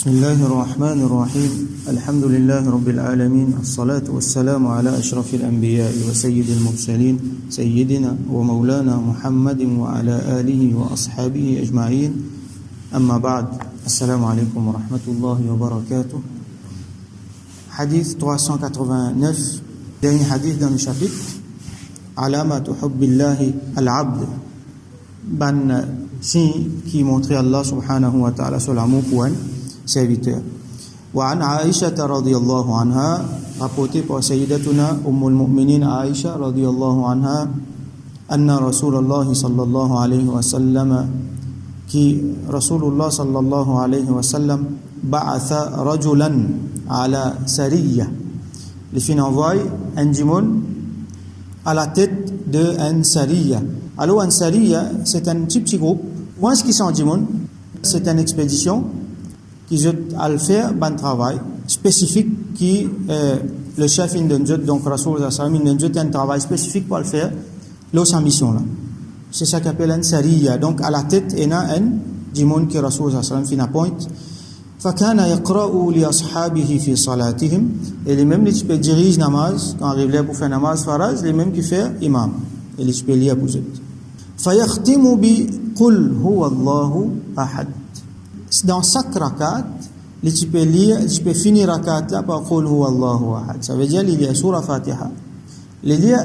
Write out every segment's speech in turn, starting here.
بسم الله الرحمن الرحيم الحمد لله رب العالمين الصلاة والسلام على أشرف الأنبياء وسيد المرسلين سيدنا ومولانا محمد وعلى آله وأصحابه أجمعين أما بعد السلام عليكم ورحمة الله وبركاته. Hadith 389, dernier hadith dans le chapitre Alamatu hubbillahi al-abd, ban signe qui montrait Allah subhanahu wa ta'ala sur l'amour pour un serviteur. Wa an Aisha radhiyallahu anha, rapporté par Sayyidatuna Ummul Mu'minin Aisha radhiyallahu anha, anna Rasulullah sallallahu alayhi wa sallam, qui Rasulullah sallallahu alayhi wa sallam ba'atha rajulan ala sariya, les fins envoient un djimoun à la tête de un sariya. Alors un sariya, c'est un petit groupe. Où est-ce qu'ils sont djimoun? C'est une expédition qui a le faire un travail spécifique qui le chef donc Rasoul sallallahu un travail spécifique pour le faire là sa mission là. C'est ça qu'appelle un sariya. Donc à la tête il y a un djimoun qui Rasoul sallallahu fin appointe. فكان يقرأ لأصحابه في صلاتهم, et les mêmes qui dirigent namaz quand arrive là pour faire namaz faraz, les mêmes qui fait imam et les qui lire pour eux. فيختم بقل هو الله أحد. Dans chaque rakat, les qui peut lire, les qui peut finir rakat là par قل هو الله أحد. Ça veut dire il y a surah Fatiha. Les lire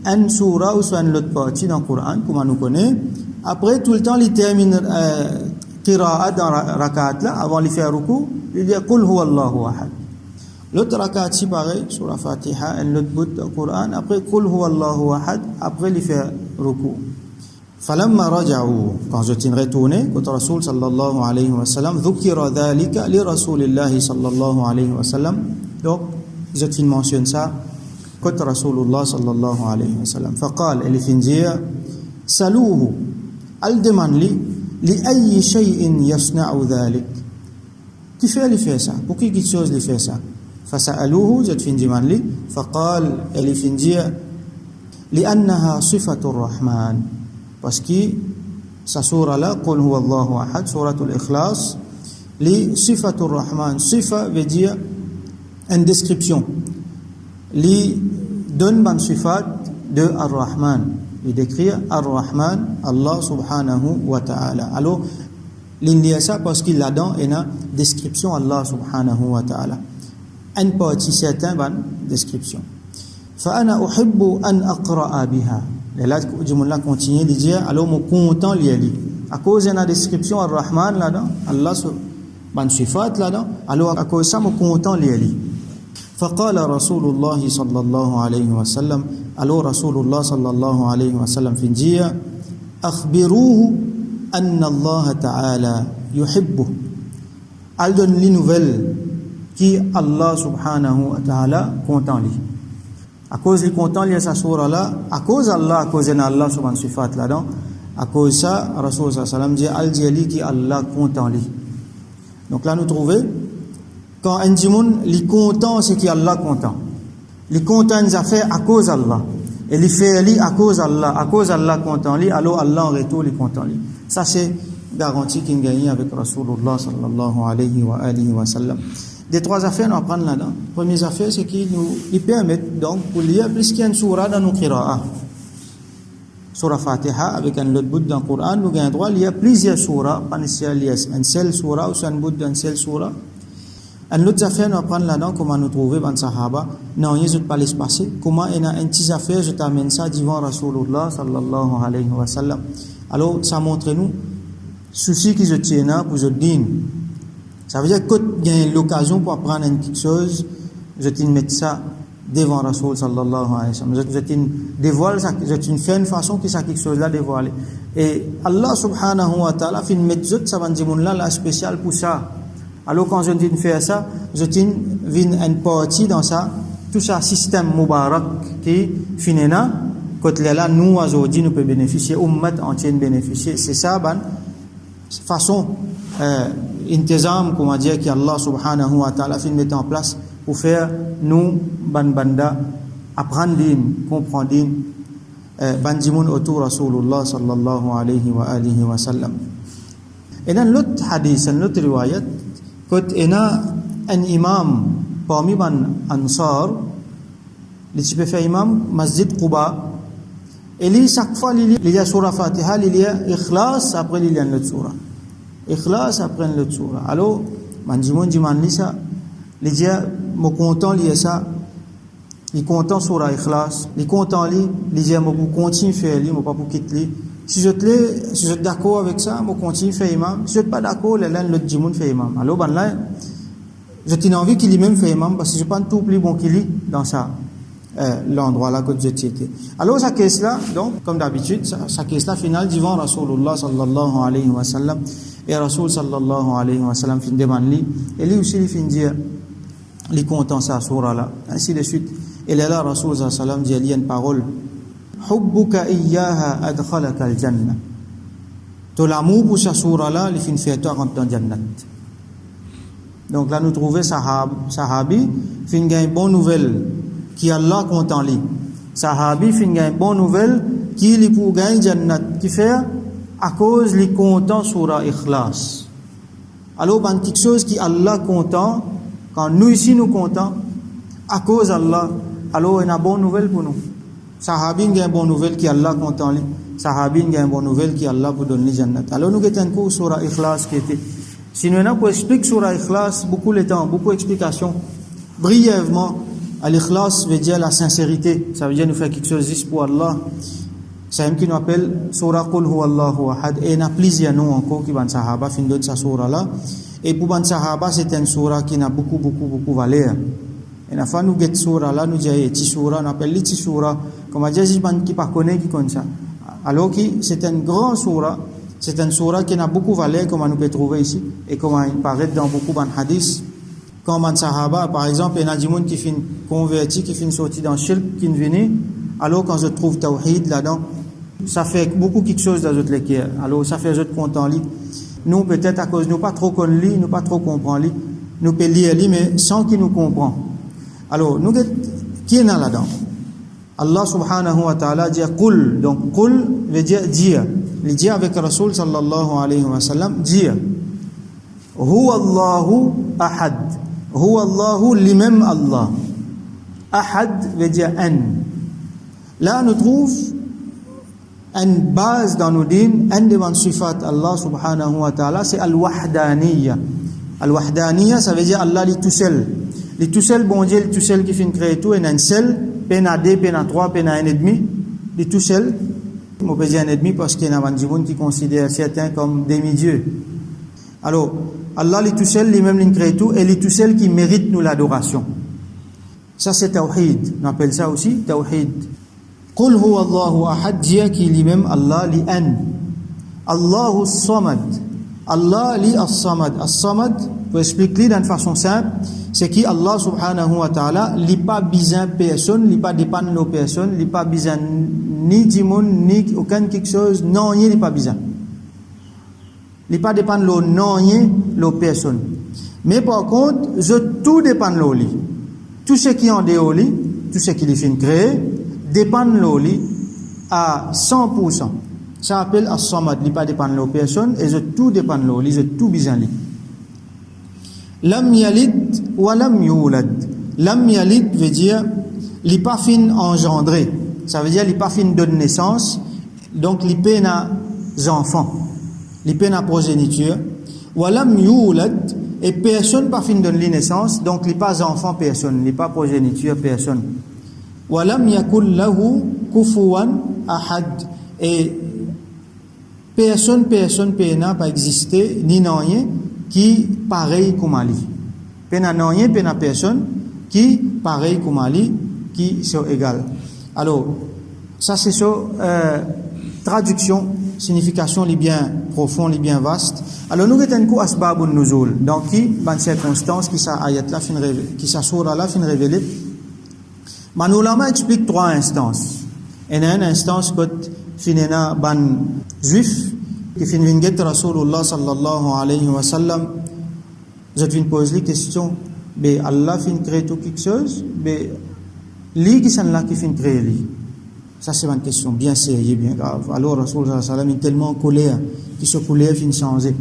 un surah ou soit une autre partie dans le Coran, comme on nous connaît. Après tout le temps, il termine qira'at dans rakat là, avant de faire ruku, il dit qul huwa Allahu ahad. L'autre rakat si pareil sur la Fatiha, l'autre bout du Coran, après qul huwa Allahu ahad, après il fait ruku. Falamma raja'u, quand je t'ai retourné, quand Rasul sallallahu alayhi wa sallam dhukira dhalika li Rasulillahi sallallahu alayhi wa sallam, donc je t'ai mentionné ça quand Rasulullah sallallahu alayhi wa sallam faqal, il fin dire saluhu, al demande li لأي شيء يصنع ذلك, qui fait ça, pour qui quelque chose il fait ça. فسألوه, جت في جمان لي فقال اللي في نجيا لأنها صفة الرحمن, parce que sa surah là قل هو الله أحد سورة الإخلاص li صفة الرحمن, صفة veut dire une description, li donne ban sifat de Ar-Rahman, il décrit Ar-Rahman, Allah subhanahu wa ta'ala. Alors, il dit ça parce qu'il a dans une description Allah subhanahu wa ta'ala. Un partie certain ban description. فأنا أحب أن أقرأ بها. Et là, je continue de dire, alors, mon content l'y est. À cause de la description Ar-Rahman là-dedans, Allah ban sifat là-dedans, alors à cause de ça, mon content l'y est. فقال رسول الله صلى الله عليه وسلم, alors Rasulullah sallallahu alayhi wa sallam fin dire akhbiruhu anna Allah ta'ala yuhibbu, al donne les nouvelles qui Allah subhanahu wa ta'ala content li. À cause li content li sa surah là, à cause Allah, à cause de Allah subhanahu sifat là-dedans, à cause ça Rasul sallallahu alayhi wa sallam dit al diali qui Allah content li. Donc là nous trouvons quand un djimoun li content, c'est qu'Allah content. Li content des affaires à cause d'Allah. Et li fait li à cause d'Allah content li, alors Allah en retour li content li. Ça c'est garantie qu'il gagne avec Rasulullah sallallahu alayhi wa alihi wa sallam. Des trois affaires nous apprendre là-dedans. Première affaire c'est qu'ils nous permettent donc pour lire plus qu'il y a une surah dans nos qira'a. Surah Fatiha avec un autre bout dans le Coran, nous avons droit à lire plusieurs surahs, pas nécessairement une seule surah ou un bout d'une seule surah. Un autre affaire nous apprendre là-dedans comment nous trouver dans Sahaba, non il ne pas laisser passer, comment il y a un petit affaire je t'amène ça devant Rasulullah sallallahu alayhi wa sallam. Alors ça montre nous souci qui je tiens pour je dîne. Ça veut dire que il y a l'occasion pour apprendre quelque chose, je te mets ça devant Rasul sallallahu alayhi wa sallam. Je te dévoile ça, je te fais une façon que ça quelque chose là dévoilé. Et Allah subhanahu wa ta'ala fait mettre ça va dire là spécial pour ça. Alors quand je viens faire ça, je viens une partie dans ça, tout ça système Mubarak qui finira, quand là nous aujourd'hui nous peut bénéficier, ummat entière bénéficier. C'est ça ban façon intizam comment dire que Allah subhanahu wa ta'ala fait mettre en place pour faire nous banda apprendre, comprendre bandimoun autour Rasulullah sallallahu alayhi wa alihi wa sallam. Et dans l'autre hadith, dans l'autre riwayat, quand il y a un imam parmi les ansar, il peut faire imam masjid Quba, et lui chaque fois il y a surah Fatiha, il y a ikhlas, après il y a une autre surah, ikhlas après une autre surah. Alors manjimon diman ça, il dit mo content lié ça, il content surah ikhlas, il content il dit mo continue faire lui, mo pas pour quitter. Si je suis d'accord avec ça, je continue à faire imam. Si je ne suis pas d'accord, l'autre djimoun fait imam. Alors, ben là, j'ai envie qu'il y même fait imam parce que je ne pense pas tout plus bon qu'il y dans ça, l'endroit là que je étais. Alors, sa caisse là, donc, comme d'habitude, sa caisse là finale devant Rasulullah sallallahu alayhi wa sallam. Et Rasul sallallahu alayhi wa sallam fin demande lui. Et lui aussi, il fin dire, il content ça, surah là. Ainsi de suite. Et là, Rasul sallallahu alayhi wa sallam dit, il y a une parole. Hubbuka iyyaha adkhalaka al-jannah. To l'amour pour cette surah-là, il fait toi rentrer dans le Jannat. Donc là, nous trouvons Sahabi, fin une bonne nouvelle, qui Allah content lui. Sahabi, fin une bonne nouvelle, qui lui pour gagner Jannat, qui fait à cause lui content surah Ikhlas. Alors, ben, quelque chose qui Allah content, quand nous ici nous content, à cause Allah, alors il y a une bonne nouvelle pour nous. Sahabi a une bonne nouvelle qui Allah content lui. Sahabi a une bonne nouvelle qui Allah pour donner Jannat. Alors nous avons un cours sur Ikhlas qui était. Si nous avons expliqué sur Ikhlas beaucoup de temps, beaucoup d'explications. Brièvement, Al-Ikhlas veut dire la sincérité. Ça veut dire nous faire quelque chose juste pour Allah. C'est un qui nous appelle Surah Qul Huwallahu Ahad. Et il y a plusieurs noms encore qui van Sahaba fin d'autres sa surah là. Et pour van Sahaba c'est une surah qui a beaucoup valeur. Et la fois nous get surah là nous disons ti surah, on appelle les ti surah. Comme on dit qui pas connaît qui connaît ça. Alors que c'est une grande surah, c'est une surah qui a beaucoup de valeur comme on peut trouver ici et comme il paraît dans beaucoup de hadiths. Quand man sahaba par exemple, il y a des gens qui finissent convertis, qui finissent sortis dans le shirk, qui viennent, alors quand je trouve tawhid là-dedans, ça fait beaucoup quelque chose dans notre lecture. Alors ça fait autres content li. Nous peut-être à cause nous pas trop connaît li, nous pas trop comprend li, nous peut lire li mais sans qu'il nous comprend. Alors nous qui est là-dedans? Allah subhanahu wa ta'ala dit Qul, donc Qul veut dire, il dit avec Rasul sallallahu alayhi wa sallam, dire Huwa Allahu ahad, Huwa Allahu lui-même Allah. Ahad veut dire un. Là nous trouve une base dans nos dînes, un des sifat Allah subhanahu wa ta'ala, c'est Al-Wahdaniyya. Al-Wahdaniyya, ça veut dire Allah est tout seul. Il est tout seul, bon Dieu, il est tout seul qui fait créer tout, il y a un seul. Pena 2, pena 3, pena 1,5, il est tout seul. On peut dire 1,5 parce qu'il y a des gens qui considèrent certains comme demi-dieux. Alors, Allah est tout seul, lui-même il crée tout, et il est tout seul qui mérite nous l'adoration. Ça c'est Tawhid, on appelle ça aussi Tawhid. Qul huwa Allahu ahad, dire qui lui-même Allah li an. Allahu samad. Allah li as-samad. As-samad, pour expliquer d'une façon simple, c'est qui Allah subhanahu wa ta'ala li pas besoin personne, li pas dépend de personne, li pas besoin ni du monde ni aucun quelque chose, non rien li pas besoin. Li pas dépend de non rien de personne. Mais par contre, tout dépend de lui. Tout ce qui en dehors lui, tout ce qui est fin créé dépend de lui à 100%. Ça appelle as-samad, li pas dépend de personne et tout dépend de lui, tout besoin lui. Lam yalid wa lam yulad. Lam yalid veut dire li pas fin engendré. Ça veut dire li pas fin donne naissance. Donc li pas na enfant. Li pas na progéniture. Wa lam yulad et personne pas fin donne naissance. Donc li pas enfant personne, li pas progéniture personne. Wa lam yakul lahu kufuwan ahad et personne n'a pas existé ni non rien qui pareil comme Ali. Pena non rien, pena personne qui pareil comme Ali, qui sont égales. Alors, ça c'est traduction, signification li bien profond, li bien vaste. Alors nous avons un coup asbabun nuzul. Donc qui dans circonstance qui sa ayat là fin révélé, qui sa sourate là fin révélé. Manulama explique 3 instances. Et une instance que finena ban juif qui fin vinget Rasulullah sallallahu alayhi wa sallam. Je viens poser la question, mais Allah fin créer tout quelque chose, mais lui qui sont là qui fin créer lui. Ça c'est une question bien sérieuse, bien grave. Alors Rasulullah sallallahu alayhi wa sallam est tellement en colère, qui se colère fin changer.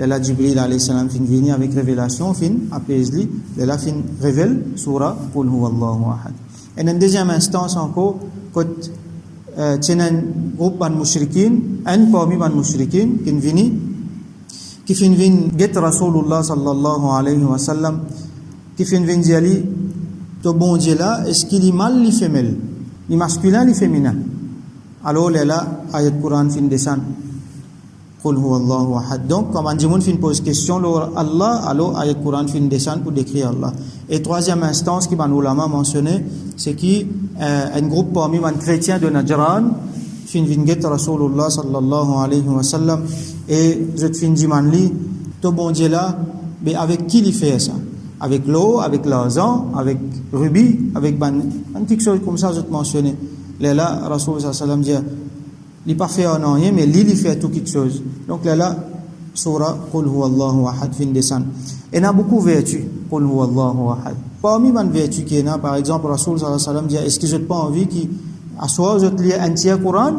là Jibril alayhi salam fin venir avec révélation fin apaise li là fin révèle surah qul huwallahu ahad. Et en deuxième instance encore quand tient un groupe ban mushrikin un parmi ban mushrikin qui fin vin get Rasulullah sallallahu alayhi wa sallam qui fin vin diali to bon Dieu là est-ce qu'il est mâle li femelle li masculin li féminin. Alors là ayat Quran fin descend qul huwallahu ahad. Donc comme on fin pose question Allah, alors ayat Quran fin descend pour décrire Allah. Et troisième instance qui ban ulama mentionné c'est qui un groupe parmi les chrétiens de Najran fin vinget Rasulullah sallallahu alayhi wa sallam et je fin dimanli to bon Dieu là mais avec qui il fait ça, avec l'eau, avec l'argent, avec rubis, avec un petit chose comme ça je te mentionné là Rasulullah sallallahu alayhi wa sallam dit il pas fait en rien mais il fait tout quelque chose. Donc là surah qul huwallahu ahad fin descend et n'a beaucoup vertu qul huwallahu ahad. Parmi les vertus qui est là, par exemple Rasul sallallahu alayhi wa sallam dit est-ce que je n'ai pas envie qu'à soir je te lis un tiers Coran.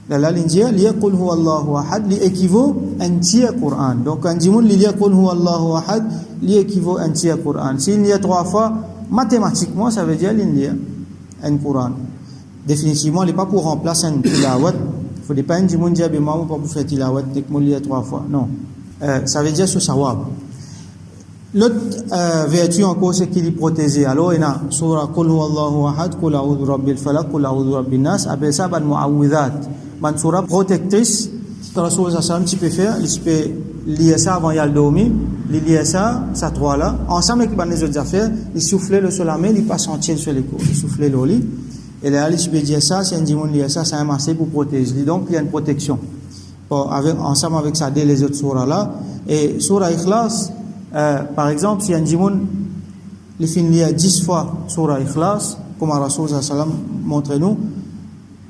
Là l'india lit qul huwallahu ahad li équivaut un tiers Coran. Donc quand dit lit qul huwallahu ahad li équivaut un tiers Coran. S'il lit 3 fois mathématiquement ça veut dire il lit un Coran. Définitivement il n'est pas pour remplacer un tilawat. Il ne faut pas dire que je pas pour faire tilawat dès que je lis 3 fois. Non. Ça veut dire ce sawab. L'autre vertu encore c'est qu'il est protégé. Alors il y a surah qul huwallahu ahad qul a'udhu birabbil falaq qul a'udhu birabbin nas appelle ça ban mu'awwidhat. Ban surah protectrice que Rasul sallallahu alayhi wa sallam tu peux faire, il peut lire ça avant d'aller dormir, il lire ça 3 là ensemble avec les autres affaires, il souffler le sur la main, il pas sentir sur les coups, il souffler le lit. Et là, il peut dire ça, si un dimanche lit ça, c'est un massé pour protéger. Donc, il y a une protection. Ensemble avec ça, dès les autres surahs là. Et surah Ikhlas, par exemple, si un dimanche, il finit 10 fois surah Ikhlas, comme Rasul sallallahu alayhi wa sallam montre nous,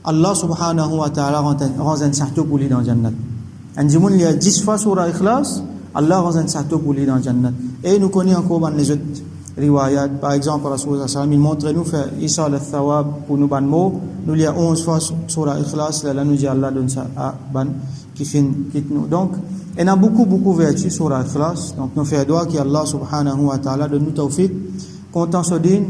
Allah subhanahu wa ta'ala rend un sarto pour lui dans le Jannat. Un dimanche, il y a 10 fois surah Ikhlas, Allah rend un sarto pour lui dans le Jannat. Et nous connaissons encore les autres riwayat. Par exemple, Rasulullah sallallahu alayhi wa sallam, il montre nous faire Isal al-Thawab pour nous ban mot. Nous il y a 11 fois surah Ikhlas, là nous dit Allah donne ça à ban qui fin quitte nous. Donc, il y a beaucoup vertu surah Ikhlas. Donc, nous faisons doigt qu'Allah subhanahu wa ta'ala donne nous tawfiq, content ce din,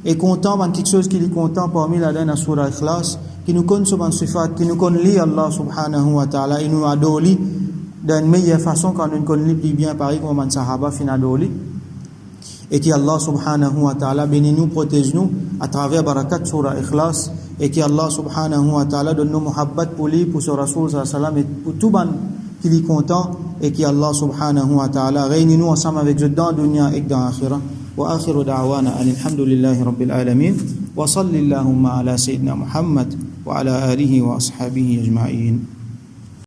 et content ban quelque chose qui est content parmi la dernière surah Ikhlas, qui nous connaît sur ban sifat, qui nous connaît Allah subhanahu wa ta'ala, et nous adoli d'une meilleure façon quand nous connaît plus bien, pareil comme un sahaba fin adoli. Et qui Allah subhanahu wa ta'ala bénit nous, protège nous à travers barakat surah Ikhlas, et qui Allah subhanahu wa ta'ala donne nous muhabbat pour lui, pour ce Rasul sallallahu alayhi wa sallam, et pour tout ban qui est content, et qui Allah subhanahu wa ta'ala réunit nous ensemble avec eux dans dunya et dans akhirah. Wa akhiru da'wana alhamdulillahi rabbil alamin wa salli allahumma ala sayyidina Muhammad wa ala alihi wa ashabihi ajma'in.